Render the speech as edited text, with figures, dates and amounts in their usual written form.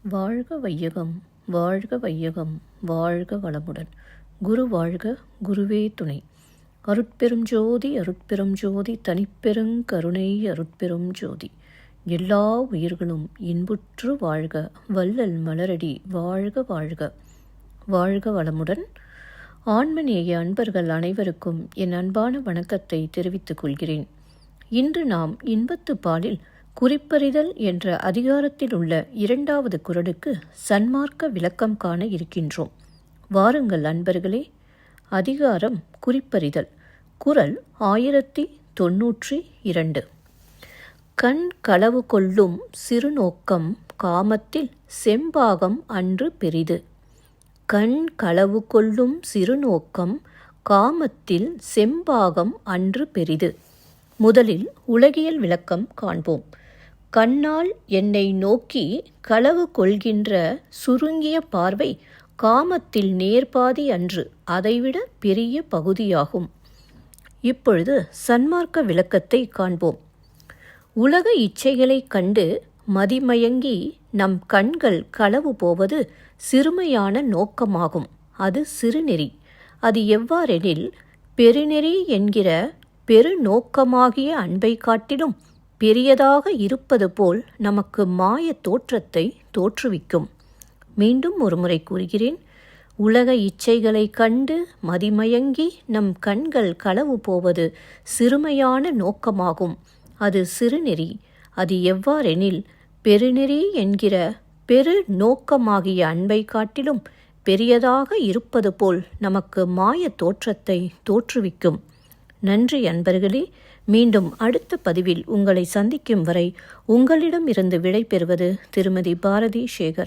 வாழ்க வையகம், வாழ்க வையகம், வாழ்க வளமுடன். குரு வாழ்க, குருவே துணை. அருட்பெரும் ஜோதி, அருட்பெரும் ஜோதி, தனிப்பெருங் கருணை அருட்பெரும் ஜோதி. எல்லா உயிர்களும் இன்புற்று வாழ்க, வள்ளல் மலரடி வாழ்க வாழ்க. வாழ்க வளமுடன். ஆன்மநேய அன்பர்கள் அனைவருக்கும் என் அன்பான வணக்கத்தை தெரிவித்துக் கொள்கிறேன். இன்று நாம் இன்பத்து பாலில் குறிப்பறிதல் என்ற அதிகாரத்தில் உள்ள 2வது குறளுக்கு சன்மார்க்க விளக்கம் காண இருக்கின்றோம். வாருங்கள் அன்பர்களே. அதிகாரம் குறிப்பறிதல். குறள் 1092. கண் களவு கொள்ளும் சிறுநோக்கம் காமத்தில் செம்பாகம் அன்று பெரிது. கண் களவு கொள்ளும் சிறுநோக்கம் காமத்தில் செம்பாகம் அன்று பெரிது. முதலில் உலகியல் விளக்கம் காண்போம். கண்ணால் என்னை நோக்கி களவு கொள்கின்ற சுருங்கிய பார்வை காமத்தில் நேர்பாதி அன்று, அதைவிட பெரிய பகுதியாகும். இப்பொழுது சன்மார்க்க விளக்கத்தை காண்போம். உலக இச்சைகளைக் கண்டு மதிமயங்கி நம் கண்கள் களவு போவது சிறுமையான நோக்கமாகும். அது சிறுநெறி. அது எவ்வாறெனில், பெருநெறி என்கிற பெருநோக்கமாகிய அன்பை காட்டிலும் பெரியதாக இருப்பது போல் நமக்கு மாய தோற்றத்தை தோற்றுவிக்கும். மீண்டும் ஒருமுறை கூறுகிறேன். உலக இச்சைகளை கண்டு மதிமயங்கி நம் கண்கள் களவு போவது சிறுமையான நோக்கமாகும். அது சிறுநெறி. அது எவ்வாறெனில், பெருநெறி என்கிற பெரு நோக்கமாகிய அன்பை காட்டிலும் பெரியதாக இருப்பது போல் நமக்கு மாய தோற்றத்தை தோற்றுவிக்கும். நன்றி அன்பர்களே. மீண்டும் அடுத்த பதிவில் உங்களை சந்திக்கும் வரை உங்களிடம் இருந்து விடை பெறுவது திருமதி பாரதி சேகர்.